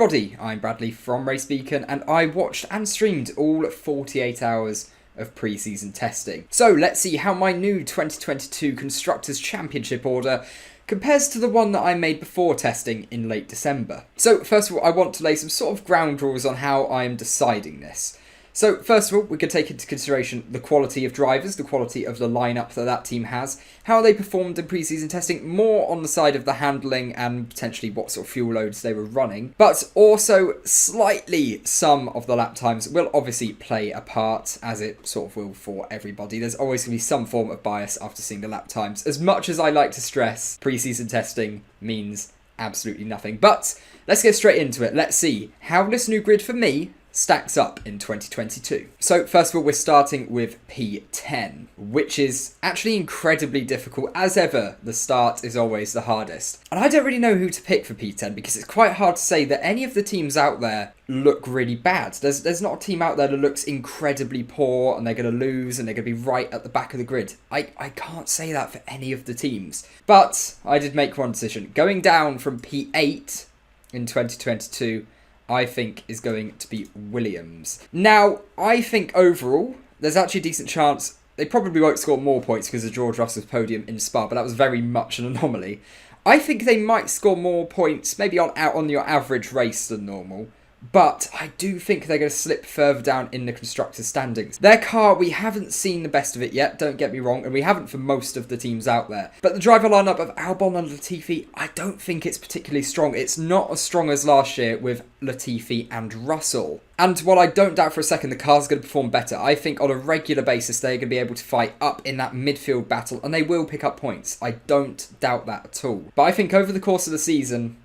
everybody, I'm Bradley from RaceBeacon and I watched and streamed all 48 hours of pre-season testing. So let's see how my new 2022 Constructors Championship order compares to the one that I made before testing in late December. So first of all, I want to lay some sort of ground rules on how I'm deciding this. So first of all, we could take into consideration the quality of drivers, the quality of the lineup that team has, how they performed in pre-season testing, more on the side of the handling and potentially what sort of fuel loads they were running. But also slightly some of the lap times will obviously play a part, as it sort of will for everybody. There's always going to be some form of bias after seeing the lap times. As much as I like to stress, pre-season testing means absolutely nothing. But let's get straight into it. Let's see how this new grid for me stacks up in 2022. So first of all, we're starting with P10, which is actually incredibly difficult. As ever, the start is always the hardest. And I don't really know who to pick for P10 because it's quite hard to say that any of the teams out there look really bad. There's not a team out there that looks incredibly poor and they're going to lose and they're going to be right at the back of the grid. I can't say that for any of the teams. But I did make one decision. Going down from P8 in 2022, I think is going to be Williams. Now, I think overall, there's actually a decent chance they probably won't score more points because of George Russell's podium in Spa, but that was very much an anomaly. I think they might score more points, maybe out on your average race than normal. But I do think they're going to slip further down in the Constructors standings. Their car, we haven't seen the best of it yet, don't get me wrong, and we haven't for most of the teams out there. But the driver lineup of Albon and Latifi, I don't think it's particularly strong. It's not as strong as last year with Latifi and Russell. And while I don't doubt for a second the car's going to perform better, I think on a regular basis they're going to be able to fight up in that midfield battle and they will pick up points. I don't doubt that at all. But I think over the course of the season,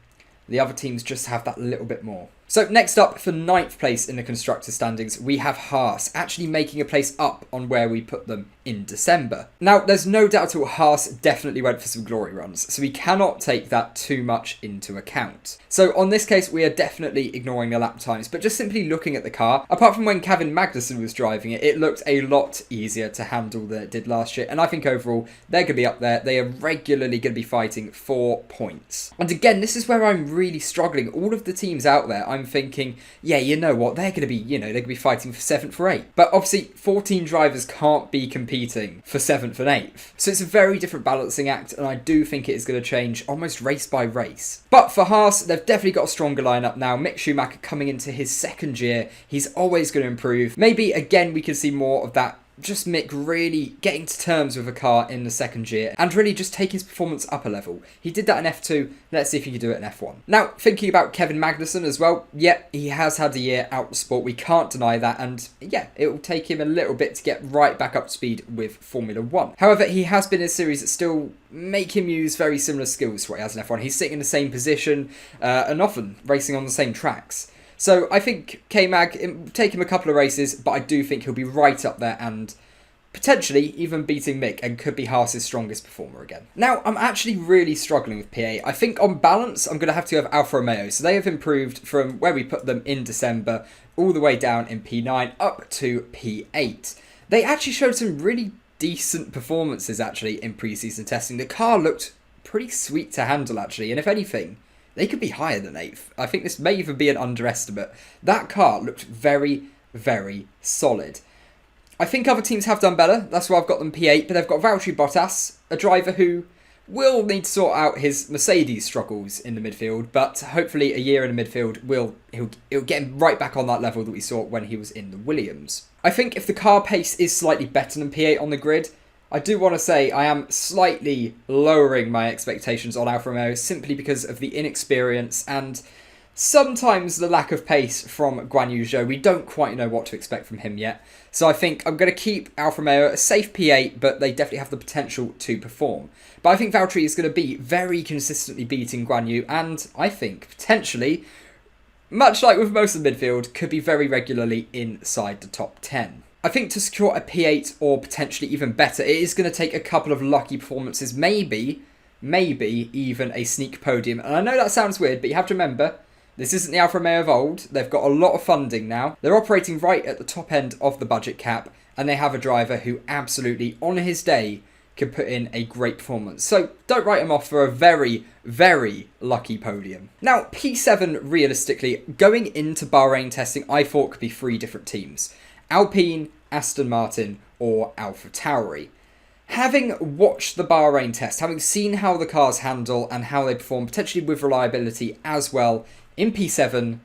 the other teams just have that little bit more. So next up, for 9th place in the Constructors standings, we have Haas, actually making a place up on where we put them in December. Now, there's no doubt at all Haas definitely went for some glory runs, so we cannot take that too much into account. So on this case, we are definitely ignoring the lap times, but just simply looking at the car, apart from when Kevin Magnussen was driving it, it looked a lot easier to handle than it did last year, and I think overall, they're going to be up there. They are regularly going to be fighting for points. And again, this is where I'm really struggling. All of the teams out there, I'm thinking, yeah, you know what, they're going to be, they're going to be fighting for 7th or 8th. But obviously, 14 drivers can't be competing for 7th and 8th. So it's a very different balancing act, and I do think it is going to change almost race by race. But for Haas, they've definitely got a stronger lineup now. Mick Schumacher coming into his 2nd year, he's always going to improve. Maybe, again, we could see more of that. Just Mick really getting to terms with a car in the 2nd year and really just take his performance up a level. He did that in F2, let's see if he can do it in F1. Now, thinking about Kevin Magnussen as well, yeah, he has had a year out of sport, we can't deny that, and yeah, it will take him a little bit to get right back up to speed with Formula 1. However, he has been in a series that still make him use very similar skills to what he has in F1. He's sitting in the same position and often racing on the same tracks. So I think K-Mag, it will take him a couple of races, but I do think he'll be right up there and potentially even beating Mick and could be Haas's strongest performer again. Now, I'm actually really struggling with P8. I think on balance, I'm going to have to have Alfa Romeo. So they have improved from where we put them in December all the way down in P9 up to P8. They actually showed some really decent performances actually in pre-season testing. The car looked pretty sweet to handle actually, and if anything, they could be higher than 8th. I think this may even be an underestimate. That car looked very, very solid. I think other teams have done better. That's why I've got them P8. But they've got Valtteri Bottas, a driver who will need to sort out his Mercedes struggles in the midfield. But hopefully a year in the midfield, he'll get him right back on that level that we saw when he was in the Williams. I think if the car pace is slightly better than P8 on the grid, I do want to say I am slightly lowering my expectations on Alfa Romeo simply because of the inexperience and sometimes the lack of pace from Guan Yu Zhou. We don't quite know what to expect from him yet. So I think I'm going to keep Alfa Romeo a safe P8, but they definitely have the potential to perform. But I think Valtteri is going to be very consistently beating Guan Yu, and I think potentially, much like with most of the midfield, could be very regularly inside the top 10. I think to secure a P8 or potentially even better, it is going to take a couple of lucky performances, maybe even a sneak podium. And I know that sounds weird, but you have to remember, this isn't the Alfa Romeo of old. They've got a lot of funding now. They're operating right at the top end of the budget cap, and they have a driver who absolutely, on his day, could put in a great performance. So don't write him off for a very, very lucky podium. Now, P7, realistically, going into Bahrain testing, I thought could be 3 different teams. Alpine, Aston Martin, or AlphaTauri. Having watched the Bahrain test, having seen how the cars handle and how they perform, potentially with reliability as well, in P7,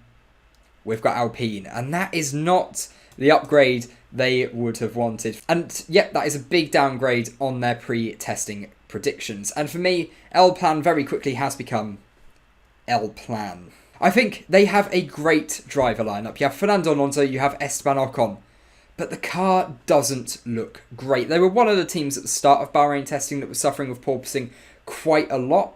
we've got Alpine. And that is not the upgrade they would have wanted. And yep, that is a big downgrade on their pre-testing predictions. And for me, L-Plan very quickly has become L-Plan. I think they have a great driver lineup. You have Fernando Alonso, you have Esteban Ocon. But the car doesn't look great. They were one of the teams at the start of Bahrain testing that was suffering with porpoising quite a lot.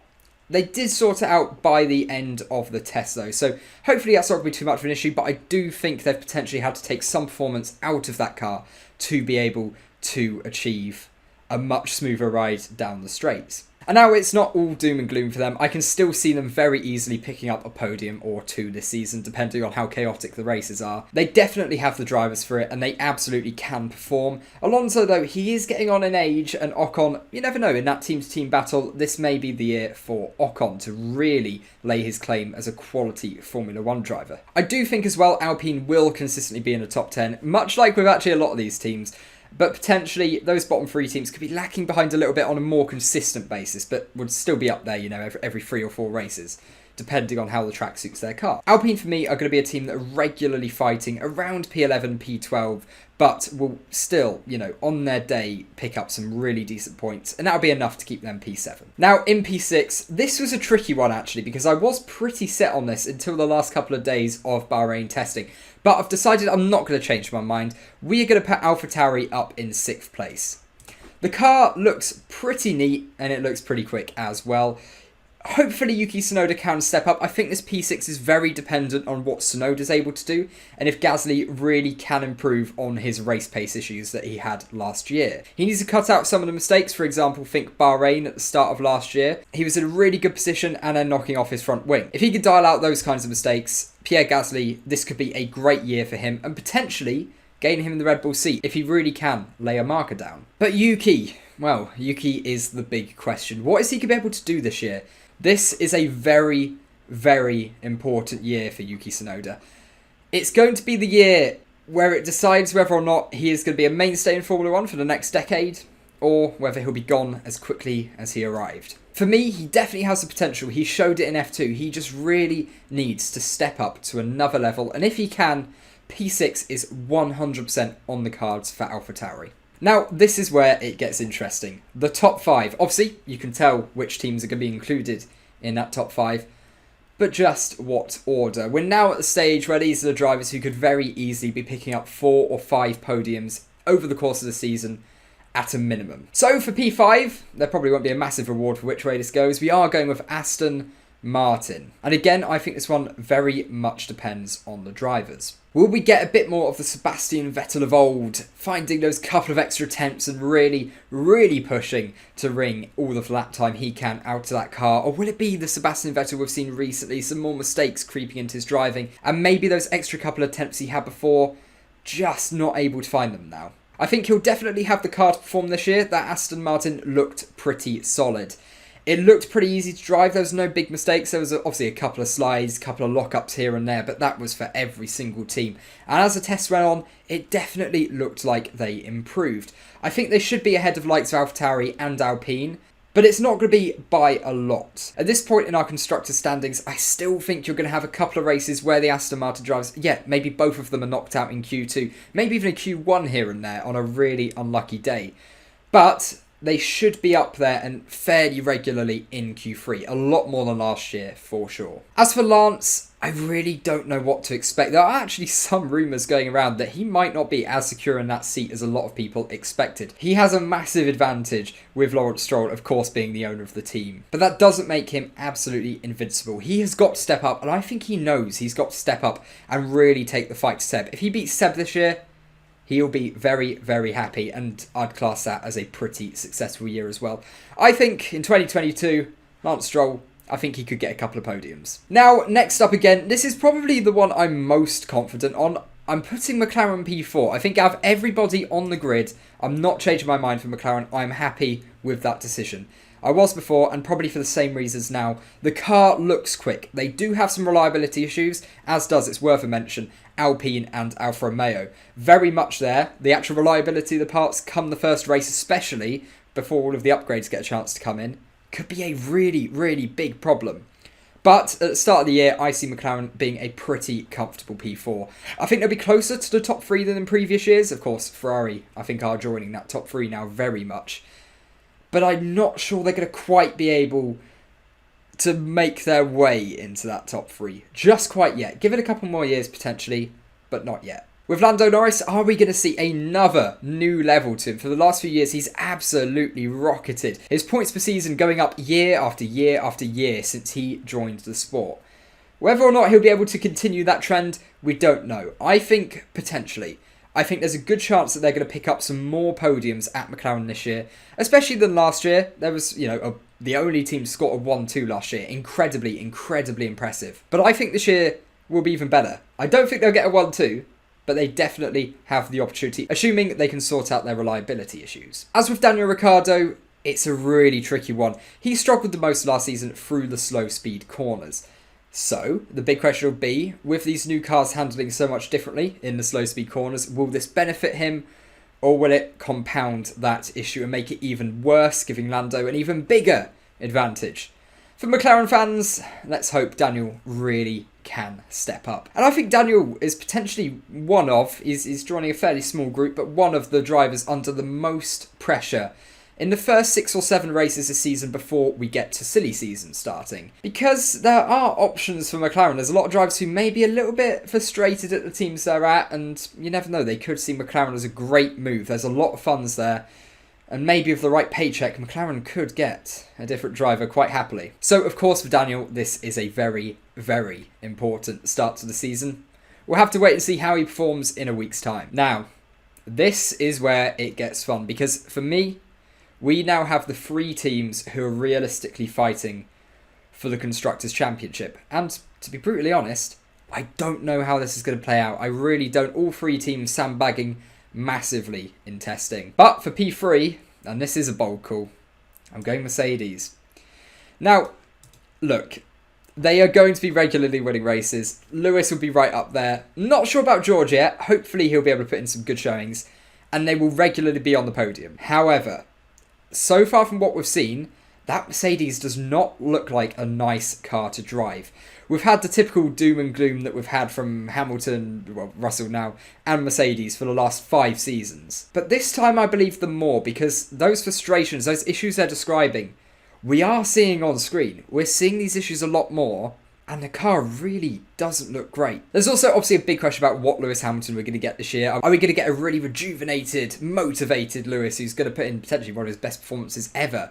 They did sort it out by the end of the test though, so hopefully that's not going to be too much of an issue, but I do think they've potentially had to take some performance out of that car to be able to achieve a much smoother ride down the straights. And now it's not all doom and gloom for them. I can still see them very easily picking up a podium or 2 this season, depending on how chaotic the races are. They definitely have the drivers for it, and they absolutely can perform. Alonso, though, he is getting on in age, and Ocon, you never know, in that team-to-team battle, this may be the year for Ocon to really lay his claim as a quality Formula 1 driver. I do think as well Alpine will consistently be in the top 10, much like with actually a lot of these teams. But potentially, those bottom 3 teams could be lacking behind a little bit on a more consistent basis, but would still be up there, you know, every 3 or 4 races, depending on how the track suits their car. Alpine, for me, are going to be a team that are regularly fighting around P11, P12, but will still, you know, on their day, pick up some really decent points, and that'll be enough to keep them P7. Now, in P6, this was a tricky one, actually, because I was pretty set on this until the last couple of days of Bahrain testing. But I've decided I'm not going to change my mind. We are going to put AlphaTauri up in 6th place. The car looks pretty neat and it looks pretty quick as well. Hopefully Yuki Tsunoda can step up. I think this P6 is very dependent on what Tsunoda's able to do and if Gasly really can improve on his race pace issues that he had last year. He needs to cut out some of the mistakes. For example, think Bahrain at the start of last year. He was in a really good position and then knocking off his front wing. If he could dial out those kinds of mistakes, Pierre Gasly, this could be a great year for him and potentially gain him in the Red Bull seat if he really can lay a marker down. But Yuki, well, Yuki is the big question. What is he going to be able to do this year? This is a very, very important year for Yuki Tsunoda. It's going to be the year where it decides whether or not he is going to be a mainstay in Formula 1 for the next decade, or whether he'll be gone as quickly as he arrived. For me, he definitely has the potential. He showed it in F2. He just really needs to step up to another level, and if he can, P6 is 100% on the cards for AlphaTauri. Now, this is where it gets interesting. The top 5. Obviously, you can tell which teams are going to be included in that top 5. But just what order? We're now at the stage where these are the drivers who could very easily be picking up 4 or 5 podiums over the course of the season at a minimum. So for P5, there probably won't be a massive reward for which way this goes. We are going with Aston Martin. And again, I think this one very much depends on the drivers. Will we get a bit more of the Sebastian Vettel of old, finding those couple of extra attempts and really, really pushing to wring all of the lap time he can out of that car? Or will it be the Sebastian Vettel we've seen recently, some more mistakes creeping into his driving, and maybe those extra couple of attempts he had before, just not able to find them now? I think he'll definitely have the car to perform this year. That Aston Martin looked pretty solid. It looked pretty easy to drive. There was no big mistakes. There was obviously a couple of slides, a couple of lockups here and there, but that was for every single team. And as the test went on, it definitely looked like they improved. I think they should be ahead of likes of AlphaTauri and Alpine, but it's not going to be by a lot. At this point in our constructor standings, I still think you're going to have a couple of races where the Aston Martin drivers, yeah, maybe both of them are knocked out in Q2, maybe even a Q1 here and there on a really unlucky day. But they should be up there and fairly regularly in Q3. A lot more than last year, for sure. As for Lance, I really don't know what to expect. There are actually some rumours going around that he might not be as secure in that seat as a lot of people expected. He has a massive advantage with Lawrence Stroll, of course, being the owner of the team. But that doesn't make him absolutely invincible. He has got to step up, and I think he knows he's got to step up and really take the fight to Seb. If he beats Seb this year, he'll be very, very happy, and I'd class that as a pretty successful year as well. I think in 2022, Lance Stroll, I think he could get a couple of podiums. Now, next up again, this is probably the one I'm most confident on. I'm putting McLaren P4. I think out of everybody on the grid, I'm not changing my mind for McLaren. I'm happy with that decision. I was before, and probably for the same reasons now. The car looks quick. They do have some reliability issues, as does, it's worth a mention, Alpine and Alfa Romeo. Very much there. The actual reliability of the parts come the first race, especially before all of the upgrades get a chance to come in, could be a really, really big problem. But at the start of the year, I see McLaren being a pretty comfortable P4. I think they'll be closer to the top 3 than in previous years. Of course, Ferrari, I think, are joining that top 3 now very much. But I'm not sure they're going to quite be able to make their way into that top 3. Just quite yet. Give it a couple more years potentially, but not yet. With Lando Norris, are we going to see another new level to him? For the last few years, he's absolutely rocketed. His points per season going up year after year after year since he joined the sport. Whether or not he'll be able to continue that trend, we don't know. I think potentially. I think there's a good chance that they're going to pick up some more podiums at McLaren this year, especially than last year. There was, the only team to score a 1-2 last year. Incredibly, incredibly impressive. But I think this year will be even better. I don't think they'll get a 1-2. But they definitely have the opportunity, assuming they can sort out their reliability issues. As with Daniel Ricciardo, it's a really tricky one. He struggled the most last season through the slow speed corners. So, the big question will be, with these new cars handling so much differently in the slow speed corners, will this benefit him? Or will it compound that issue and make it even worse, giving Lando an even bigger advantage? For McLaren fans, let's hope Daniel really can step up. And I think Daniel is potentially he's joining a fairly small group, but one of the drivers under the most pressure in the first 6 or 7 races this season before we get to silly season starting. Because there are options for McLaren. There's a lot of drivers who may be a little bit frustrated at the teams they're at, and you never know, they could see McLaren as a great move. There's a lot of funds there. And maybe with the right paycheck, McLaren could get a different driver quite happily. So, of course, for Daniel, this is a very, very important start to the season. We'll have to wait and see how he performs in a week's time. Now, this is where it gets fun. Because for me, we now have the 3 teams who are realistically fighting for the Constructors Championship. And to be brutally honest, I don't know how this is going to play out. I really don't. All 3 teams sandbagging massively in testing. But for P3, and this is a bold call, I'm going Mercedes. Now, look, they are going to be regularly winning races. Lewis will be right up there. Not sure about George yet. Hopefully he'll be able to put in some good showings. And they will regularly be on the podium. However, so far from what we've seen, that Mercedes does not look like a nice car to drive. We've had the typical doom and gloom that we've had from Hamilton, well, Russell now, and Mercedes for the last 5 seasons. But this time I believe them more, because those frustrations, those issues they're describing, we are seeing on screen. We're seeing these issues a lot more, and the car really doesn't look great. There's also obviously a big question about what Lewis Hamilton we're going to get this year. Are we going to get a really rejuvenated, motivated Lewis who's going to put in potentially one of his best performances ever?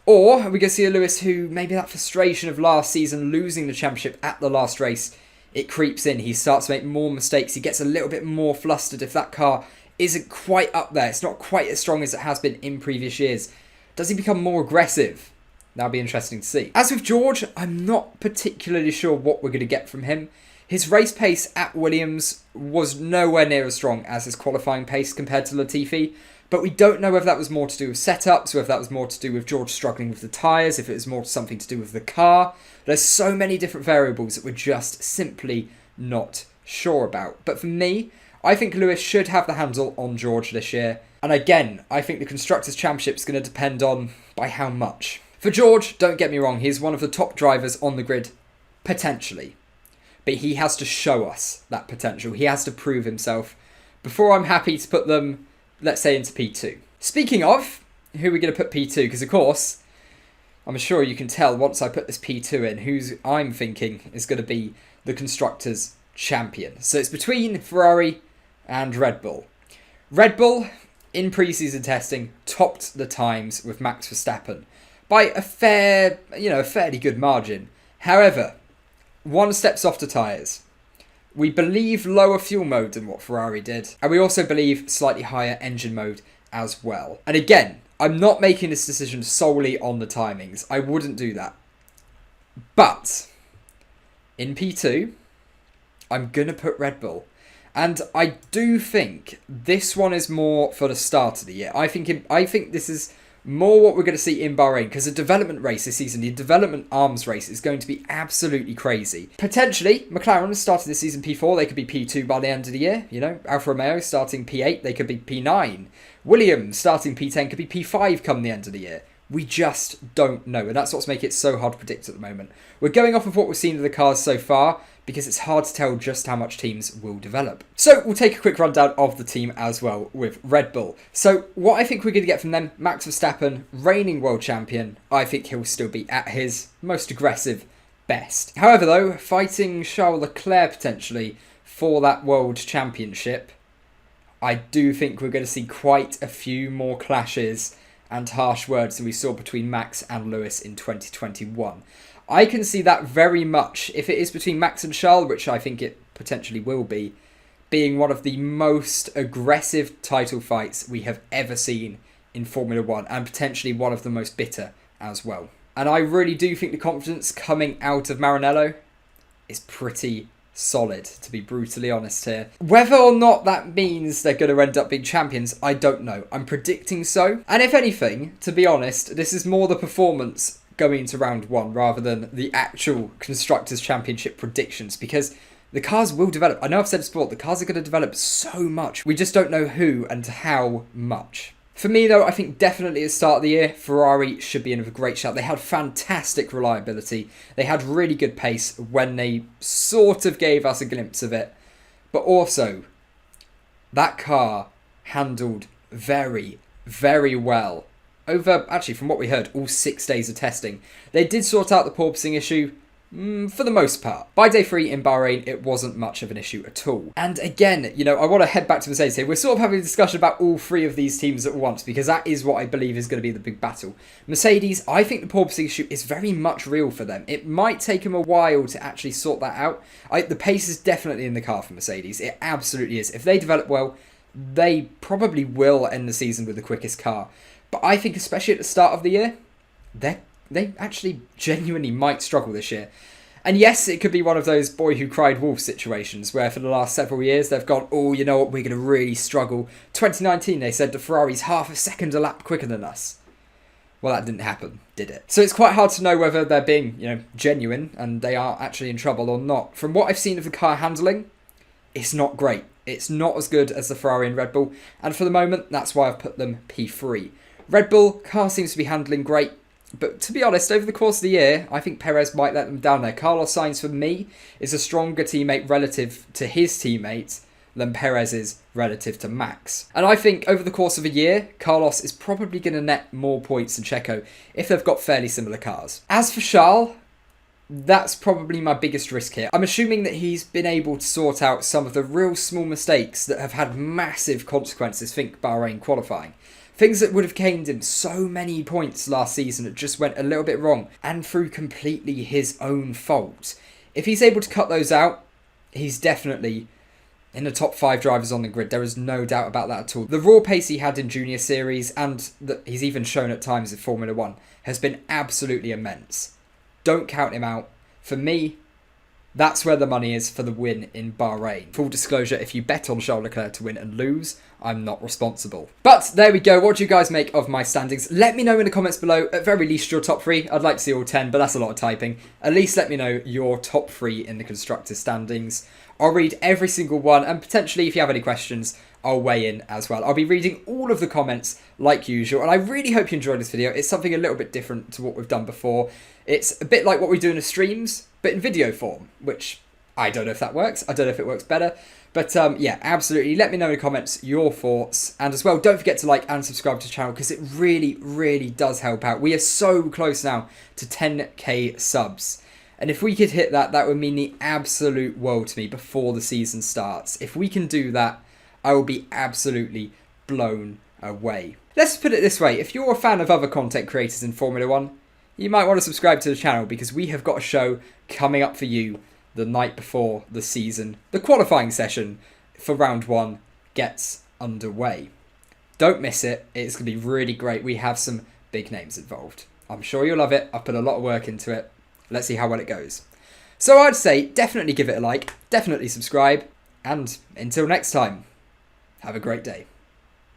Or are we going to see a Lewis who, maybe that frustration of last season, losing the championship at the last race, it creeps in. He starts to make more mistakes. He gets a little bit more flustered if that car isn't quite up there. It's not quite as strong as it has been in previous years. Does he become more aggressive? That'll be interesting to see. As with George, I'm not particularly sure what we're going to get from him. His race pace at Williams was nowhere near as strong as his qualifying pace compared to Latifi. But we don't know whether that was more to do with setups, whether that was more to do with George struggling with the tyres, if it was more something to do with the car. There's so many different variables that we're just simply not sure about. But for me, I think Lewis should have the handle on George this year. And again, I think the Constructors' Championship is going to depend on by how much. For George, don't get me wrong, he's one of the top drivers on the grid, potentially. But he has to show us that potential. He has to prove himself before I'm happy to put them, let's say, into P2. Speaking of, who are we going to put P2? Because, of course, I'm sure you can tell once I put this P2 in, who's I'm thinking is going to be the Constructors' Champion. So it's between Ferrari and Red Bull. Red Bull, in pre-season testing, topped the times with Max Verstappen by a fairly good margin. However, 1 step softer tyres. We believe lower fuel mode than what Ferrari did. And we also believe slightly higher engine mode as well. And again, I'm not making this decision solely on the timings. I wouldn't do that. But in P2, I'm going to put Red Bull. And I do think this one is more for the start of the year. I think this is more what we're going to see in Bahrain, because the development race this season, the development arms race, is going to be absolutely crazy. Potentially, McLaren started this season P4, they could be P2 by the end of the year. You know, Alfa Romeo starting P8, they could be P9. Williams starting P10 could be P5 come the end of the year. We just don't know, and that's what's making it so hard to predict at the moment. We're going off of what we've seen of the cars so far, because it's hard to tell just how much teams will develop. So we'll take a quick rundown of the team as well with Red Bull. So what I think we're going to get from them, Max Verstappen, reigning world champion. I think he'll still be at his most aggressive best. However though, fighting Charles Leclerc potentially for that world championship, I do think we're going to see quite a few more clashes and harsh words than we saw between Max and Lewis in 2021. I can see that very much, if it is between Max and Charles, which I think it potentially will be, being one of the most aggressive title fights we have ever seen in Formula 1, and potentially one of the most bitter as well. And I really do think the confidence coming out of Maranello is pretty solid, to be brutally honest here. Whether or not that means they're going to end up being champions, I don't know. I'm predicting so. And if anything, to be honest, this is more the performance going into round one rather than the actual Constructors Championship predictions, because the cars will develop. I know I've said it before, the cars are going to develop so much. We just don't know who and how much. For me though, I think definitely at the start of the year, Ferrari should be in with a great shout. They had fantastic reliability. They had really good pace when they sort of gave us a glimpse of it. But also, that car handled very, very well over, actually from what we heard, all 6 days of testing. They did sort out the porpoising issue for the most part. By day 3 in Bahrain, it wasn't much of an issue at all. And again, you know, I want to head back to Mercedes here. We're sort of having a discussion about all 3 of these teams at once, because that is what I believe is going to be the big battle. Mercedes, I think the porpoising issue is very much real for them. It might take them a while to actually sort that out. The pace is definitely in the car for Mercedes. It absolutely is. If they develop well, they probably will end the season with the quickest car. But I think especially at the start of the year, they actually genuinely might struggle this year. And yes, it could be one of those boy who cried wolf situations where for the last several years they've gone, oh, you know what, we're going to really struggle. 2019, they said the Ferrari's half a second a lap quicker than us. Well, that didn't happen, did it? So it's quite hard to know whether they're being, you know, genuine and they are actually in trouble or not. From what I've seen of the car handling, it's not great. It's not as good as the Ferrari and Red Bull. And for the moment, that's why I've put them P3. Red Bull, car seems to be handling great. But to be honest, over the course of the year, I think Perez might let them down there. Carlos Sainz, for me, is a stronger teammate relative to his teammates than Perez is relative to Max. And I think over the course of a year, Carlos is probably going to net more points than Checo if they've got fairly similar cars. As for Charles, that's probably my biggest risk here. I'm assuming that he's been able to sort out some of the real small mistakes that have had massive consequences, think Bahrain qualifying. Things that would have gained him so many points last season that just went a little bit wrong and through completely his own fault. If he's able to cut those out, he's definitely in the top 5 drivers on the grid. There is no doubt about that at all. The raw pace he had in Junior Series and that he's even shown at times in Formula 1 has been absolutely immense. Don't count him out. For me, that's where the money is for the win in Bahrain. Full disclosure, if you bet on Charles Leclerc to win and lose, I'm not responsible. But there we go. What do you guys make of my standings? Let me know in the comments below. At very least, your top 3. I'd like to see all 10, but that's a lot of typing. At least let me know your top 3 in the Constructors standings. I'll read every single one, and potentially, if you have any questions, I'll weigh in as well. I'll be reading all of the comments like usual, and I really hope you enjoyed this video. It's something a little bit different to what we've done before. It's a bit like what we do in the streams, but in video form, which I don't know if that works. I don't know if it works better. But yeah, absolutely. Let me know in the comments your thoughts. And as well, don't forget to like and subscribe to the channel because it really, really does help out. We are so close now to 10k subs. And if we could hit that, that would mean the absolute world to me before the season starts. If we can do that, I will be absolutely blown away. Let's put it this way. If you're a fan of other content creators in Formula 1, you might want to subscribe to the channel because we have got a show coming up for you the night before the season. The qualifying session for round 1 gets underway. Don't miss it. It's going to be really great. We have some big names involved. I'm sure you'll love it. I've put a lot of work into it. Let's see how well it goes. So I'd say definitely give it a like, definitely subscribe, and until next time, have a great day.